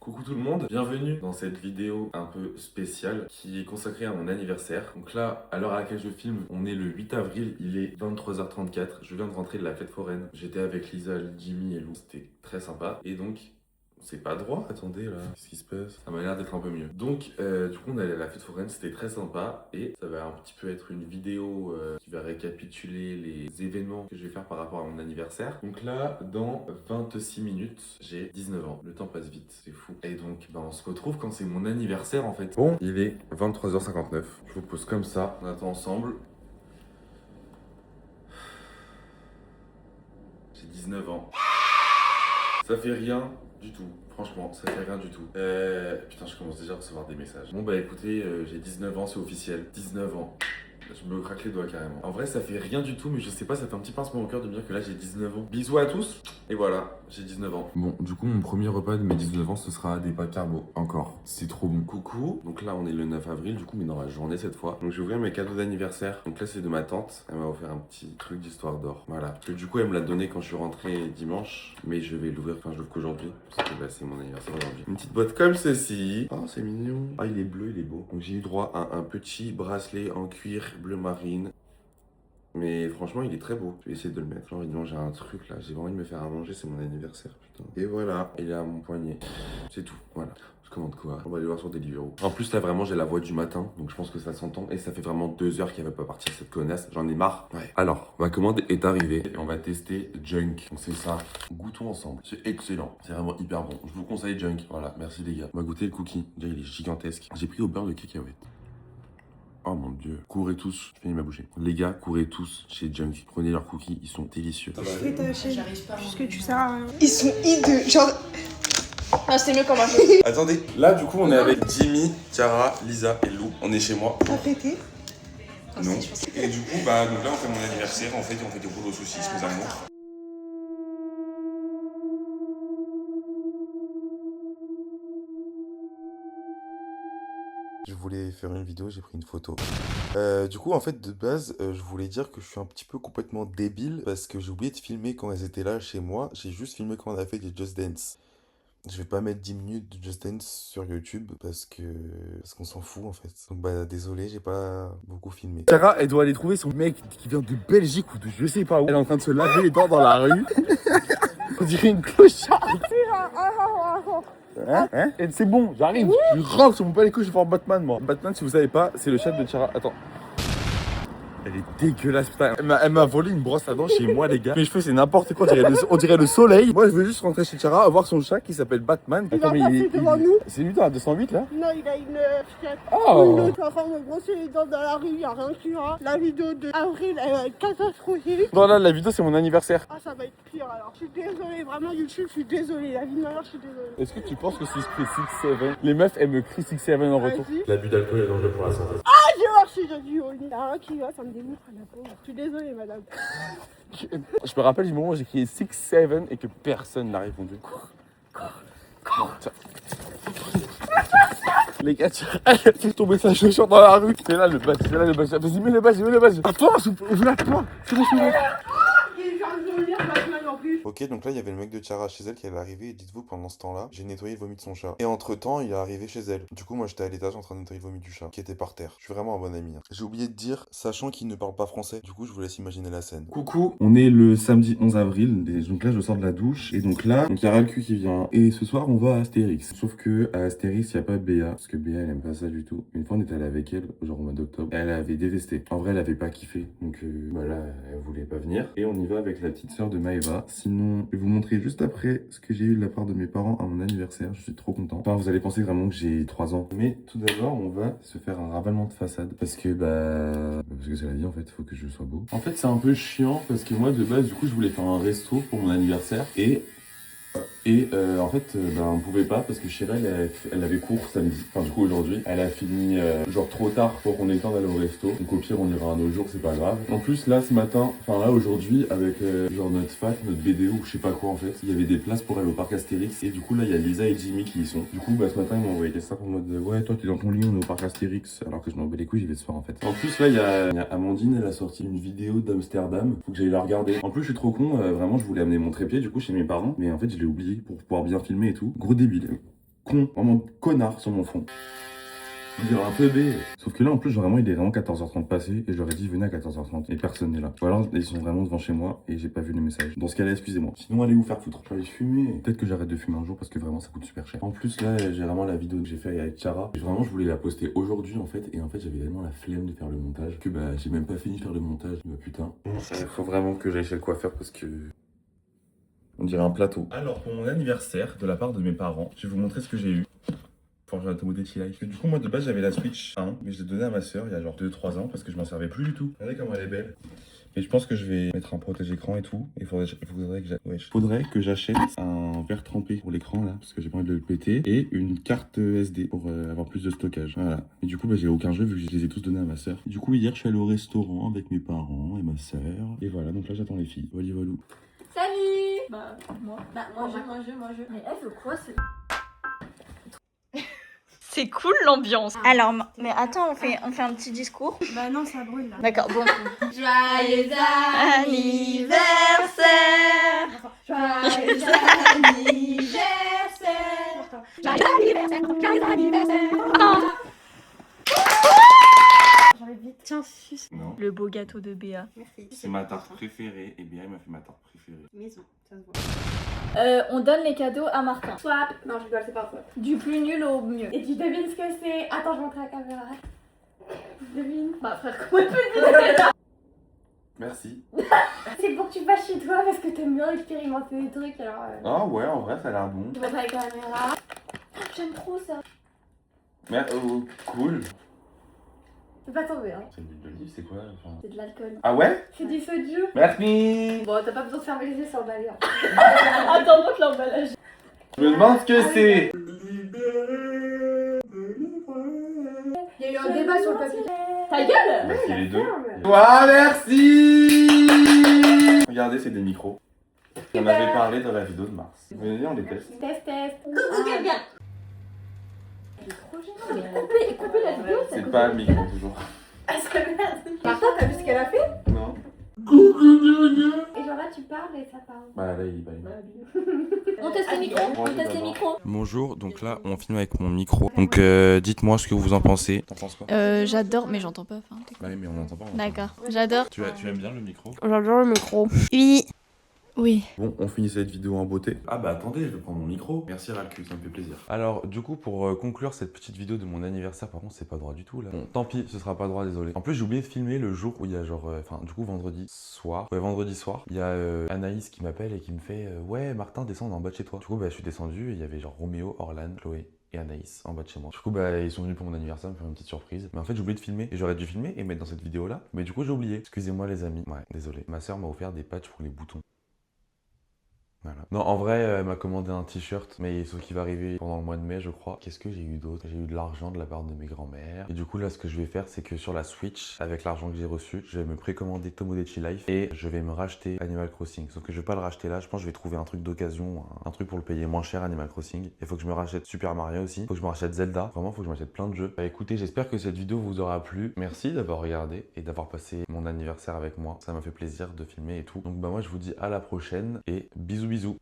Coucou tout le monde, bienvenue dans cette vidéo un peu spéciale qui est consacrée à mon anniversaire. Donc là, à l'heure à laquelle je filme, on est le 8 avril, il est 23h34. Je viens de rentrer de la fête foraine. J'étais avec Lisa, Jimmy et Lou, c'était très sympa. Et donc, c'est pas droit, attendez là, qu'est-ce qui se passe? Ça m'a l'air d'être un peu mieux. Donc, du coup, on allait à la fête foraine, c'était très sympa. Et ça va un petit peu être une vidéo qui va récapituler les événements que je vais faire par rapport à mon anniversaire. Donc là, dans 26 minutes, j'ai 19 ans. Le temps passe vite, c'est fou. Et donc, on se retrouve quand c'est mon anniversaire en fait. Bon, il est 23h59. Je vous pose comme ça, on attend ensemble. J'ai 19 ans. Ça fait rien du tout. Franchement, ça fait rien du tout. Putain, je commence déjà à recevoir des messages. Bon bah écoutez, j'ai 19 ans, c'est officiel. 19 ans. Je me craque les doigts carrément. En vrai, ça fait rien du tout, mais je sais pas, ça fait un petit pincement au cœur de me dire que là j'ai 19 ans. Bisous à tous. Et voilà, j'ai 19 ans. Bon, du coup, mon premier repas de mes 19 ans, ce sera des pâtes carbo. Encore. C'est trop bon. Coucou. Donc là, on est le 9 avril, du coup, mais dans la journée cette fois. Donc je vais ouvrir mes cadeaux d'anniversaire. Donc là, c'est de ma tante. Elle m'a offert un petit truc d'histoire d'or. Voilà. Parce que du coup, elle me l'a donné quand je suis rentré dimanche. Mais je vais l'ouvrir, enfin, je l'ouvre qu'aujourd'hui. Parce que bah, c'est mon anniversaire aujourd'hui. Une petite boîte comme ceci. Oh, c'est mignon. Ah, il est bleu, il est beau. Donc j'ai eu droit à un petit bracelet en cuir bleu marine. Mais franchement, il est très beau. Je vais essayer de le mettre. J'ai envie de manger un truc là. J'ai envie de me faire à manger. C'est mon anniversaire, putain. Et voilà, il est à mon poignet. C'est tout. Voilà. Je commande quoi? On va aller voir sur Deliveroo. En plus, là, vraiment, j'ai la voix du matin. Donc, je pense que ça s'entend. Et ça fait vraiment 2 heures qu'elle va pas partir, cette connasse. J'en ai marre. Ouais. Alors, ma commande est arrivée. Et on va tester Junk. Donc, c'est ça. Goûtons ensemble. C'est excellent. C'est vraiment hyper bon. Je vous conseille Junk. Voilà. Merci, les gars. On va goûter le cookie. Déjà, il est gigantesque. J'ai pris au beurre de cacahuète. Oh mon dieu, courez tous, je finis ma bouchée. Les gars, courez tous chez Junk. Prenez leurs cookies, ils sont délicieux. Fais ta chaîne, J'arrive pas. puisque tu sers à rien. Ils sont hideux, genre... Non, c'était mieux comme un jeu. Attendez, là du coup on est avec Jimmy, Tiara, Lisa et Lou. On est chez moi. T'as pété? Non. Et du coup, bah donc là on fait mon anniversaire, en fait on fait des rouleaux saucisses, mes amours. Je voulais faire une vidéo, j'ai pris une photo. Du coup, en fait, de base, je voulais dire que je suis un petit peu complètement débile parce que j'ai oublié de filmer quand elles étaient là chez moi. J'ai juste filmé quand on a fait des Just Dance. Je vais pas mettre 10 minutes de Just Dance sur YouTube parce qu'on s'en fout en fait. Donc bah désolé, j'ai pas beaucoup filmé. Sarah, elle doit aller trouver son mec qui vient de Belgique ou de je sais pas où. Elle est en train de se laver les dents dans la rue. On dirait une clocharde. Hein? Et c'est bon, j'arrive. Je rentre sur mon pas les couilles, je vais voir Batman moi. Batman, si vous savez pas, c'est le chat de Sarah. Attends. Elle est dégueulasse, putain. Elle m'a volé une brosse à dents chez moi, les gars. Mes cheveux, c'est n'importe quoi. On dirait le soleil. Moi, je veux juste rentrer chez Chara, voir son chat qui s'appelle Batman. Il va passer devant nous. C'est lui dans la 208 là? Non, il a une Fiat. Oh. Une autre en train de me brosser les dents dans la rue, y'a rien qui va. La vidéo de avril, elle va être catastrophique. Non, là, la vidéo, c'est mon anniversaire. Ah, ça va être pire alors. Je suis désolée, vraiment YouTube, je suis désolée. La vie de ma mère, je suis désolée. Est-ce que tu penses que si je fais 6-7, les meufs, elles me crient 6-7 en retour? Vas-y. L'abus d'alcool est dangereux pour la santé. Ah, j'ai marché, j'ai dit au lit. Y'a rien qui va, ça me dégoûte à la peau. Je suis désolée, madame. Je me rappelle du moment où j'ai crié 6-7 et que personne n'a répondu. Bon, tiens. Les gars, elle fait tomber sa chaussure dans la rue. C'est là le badge, c'est là le badge. Vas-y, mets le badge, mets le badge. Attends, ouvre la toi. C'est bon, c'est bon. Il vient de venir, Batman en plus. Ok, donc là, il y avait le mec de Tiara chez elle qui est arrivé. Et dites-vous, pendant ce temps-là, j'ai nettoyé le vomi de son chat. Et entre-temps, il est arrivé chez elle. Du coup, moi, j'étais à l'étage en train de nettoyer le vomi du chat, qui était par terre. Je suis vraiment un bon ami. J'ai oublié de dire, sachant qu'il ne parle pas français. Du coup, je vous laisse imaginer la scène. Coucou, on est le samedi 11 avril. Et donc là, je sors de la douche. Et donc là, il y a Ralcu qui vient. Et ce soir, on va à Astérix. Sauf que à Astérix, il n'y a pas Béa. Parce que Béa, elle aime pas ça du tout. Une fois, on était allé avec elle, genre au mois d'octobre. Elle avait détesté. En vrai, elle avait pas kiffé. Donc voilà, elle voulait pas venir. Et on y va avec la petite sœur de Maëva. Sinon, je vais vous montrer juste après ce que j'ai eu de la part de mes parents à mon anniversaire. Je suis trop content. Enfin, vous allez penser vraiment que j'ai 3 ans. Mais tout d'abord, on va se faire un ravalement de façade. Parce que c'est la vie en fait, faut que je sois beau. En fait, c'est un peu chiant parce que moi, de base, du coup, je voulais faire un resto pour mon anniversaire. Et en fait, on pouvait pas parce que Chérie, elle avait cours samedi, enfin du coup aujourd'hui. Elle a fini genre trop tard pour qu'on ait le temps d'aller au resto. Donc au pire, on ira un autre jour, c'est pas grave. En plus, là ce matin, enfin là aujourd'hui, avec genre notre fac, notre BDO ou je sais pas quoi en fait, il y avait des places pour aller au parc Astérix. Et du coup, là, il y a Lisa et Jimmy qui y sont. Du coup, ce matin, ils m'ont envoyé ça en mode ouais, toi t'es dans ton lit, on est au parc Astérix. Alors que je m'en bats les couilles, j'y vais ce soir en fait. En plus, là, il y a Amandine, elle a sorti une vidéo d'Amsterdam. Faut que j'aille la regarder. En plus, je suis trop con, vraiment, je voulais amener mon trépied du coup chez mes parents. Mais en fait, je l'ai oublié pour pouvoir bien filmer et tout. Gros débile. con, vraiment connard sur mon front. On dirait un teubé. Sauf que là, en plus, genre, vraiment, il est vraiment 14h30 passé et je leur ai dit venez à 14h30 et personne n'est là. Ou alors, ils sont vraiment devant chez moi et j'ai pas vu les messages. Dans ce cas-là, excusez-moi. Sinon, allez vous faire foutre. Je vais aller fumer. Peut-être que j'arrête de fumer un jour parce que vraiment, ça coûte super cher. En plus, là, j'ai vraiment la vidéo que j'ai fait avec Chara. Et vraiment, je voulais la poster aujourd'hui en fait. Et en fait, j'avais tellement la flemme de faire le montage que bah, j'ai même pas fini de faire le montage. Bah putain. Faut vraiment que j'aille chez le coiffeur parce que. On dirait un plateau. Alors, pour mon anniversaire, de la part de mes parents, je vais vous montrer ce que j'ai eu. Pour jouer à Tomodachi Life. Du coup, moi de base, j'avais la Switch 1, mais je l'ai donnée à ma soeur il y a genre 2-3 ans parce que je m'en servais plus du tout. Regardez comment elle est belle. Et je pense que je vais mettre un protège-écran et tout. Et faudrait que j'achète un verre trempé pour l'écran là, parce que j'ai pas envie de le péter. Et une carte SD pour avoir plus de stockage. Voilà. Et du coup, bah, j'ai aucun jeu vu que je les ai tous donnés à ma soeur. Du coup, hier, je suis allé au restaurant avec mes parents et ma soeur. Et voilà, donc là, j'attends les filles. Voilà, voilà. Salut. Bah, moi. Bah, moi je. Mais elle veut quoi c'est... C'est cool l'ambiance. Alors, mais attends, on fait un petit discours. Bah non, ça brûle là. D'accord, bon. Joyeux Anniversaire. Joyeux anniversaire. J'enlève vite. Tiens, suce. Non. Le beau gâteau de Béa. Merci. C'est ma tarte préférée. Et bien, il m'a fait ma tarte préférée. Maison, ça se voit. On donne les cadeaux à Martin. Swap. Non, je rigole, c'est pas swap. Du plus nul au mieux. Et tu devines ce que c'est. Attends, je montre à la caméra. Devine. Bah frère, comment tu peux dire? Merci. C'est pour que tu fasses chez toi parce que t'aimes bien expérimenter des trucs alors. Ah ouais, en vrai, ça a l'air bon. Tu montres à la caméra. J'aime trop ça. Mais cool. C'est pas tombé hein. C'est de l'huile d'olive, c'est quoi enfin... C'est de l'alcool. Ah ouais? C'est du soju. Merci. Bon, t'as pas besoin de fermer les yeux sans le hein. Attends, montre l'emballage. Je me demande ce que c'est. Il y a eu un débat sur le papier. Ta gueule. Bah, c'est les deux. Ferme. Ouah, merci. Regardez, c'est des micros. On avait parlé dans la vidéo de mars. Venez, on les teste. Test. Google bien. C'est trop génial. Coupez la vidéo. C'est pas le micro toujours. Ah, c'est merde. Martin, t'as vu ce qu'elle a fait? Non. Et genre là, tu parles et ça parle. Bah là, il va. On teste les micros. On teste les micros. Bonjour, donc là on filme avec mon micro. Donc dites-moi ce que vous en pensez. T'en penses quoi? J'adore, mais j'entends pas. Enfin, Bah oui, mais on n'entend pas. d'accord, j'adore. Tu aimes bien le micro? J'adore le micro. Oui. Oui. Bon, on finit cette vidéo en beauté. Ah bah attendez, je vais prendre mon micro. Merci Ralcu, ça me fait plaisir. Alors du coup pour conclure cette petite vidéo de mon anniversaire, par contre c'est pas droit du tout là. Bon, tant pis, ce sera pas droit, désolé. En plus j'ai oublié de filmer le jour où il y a genre, enfin du coup vendredi soir. Ouais, vendredi soir, il y a Anaïs qui m'appelle et qui me fait ouais Martin descends, on est en bas de chez toi. Du coup bah je suis descendu et il y avait genre Roméo, Orlan, Chloé et Anaïs en bas de chez moi. Du coup bah ils sont venus pour mon anniversaire me faire une petite surprise. Mais en fait j'ai oublié de filmer et j'aurais dû filmer et mettre dans cette vidéo là. Mais du coup j'ai oublié. Excusez-moi les amis. Ouais, désolé. Ma soeur m'a offert des patchs pour les boutons. Voilà. Non, en vrai, elle m'a commandé un t-shirt, mais ce qui va arriver pendant le mois de mai, je crois. Qu'est-ce que j'ai eu d'autre? J'ai eu de l'argent de la part de mes grands-mères. Et du coup, là, ce que je vais faire, c'est que sur la Switch, avec l'argent que j'ai reçu, je vais me précommander Tomodachi Life et je vais me racheter Animal Crossing. Sauf que je vais pas le racheter là, je pense que je vais trouver un truc d'occasion, un truc pour le payer moins cher, Animal Crossing. Il faut que je me rachète Super Mario aussi, faut que je me rachète Zelda. Vraiment, faut que je m'achète plein de jeux. Bah écoutez, j'espère que cette vidéo vous aura plu. Merci d'avoir regardé et d'avoir passé mon anniversaire avec moi. Ça m'a fait plaisir de filmer et tout. Donc bah moi, je vous dis à la prochaine et bisous bisous.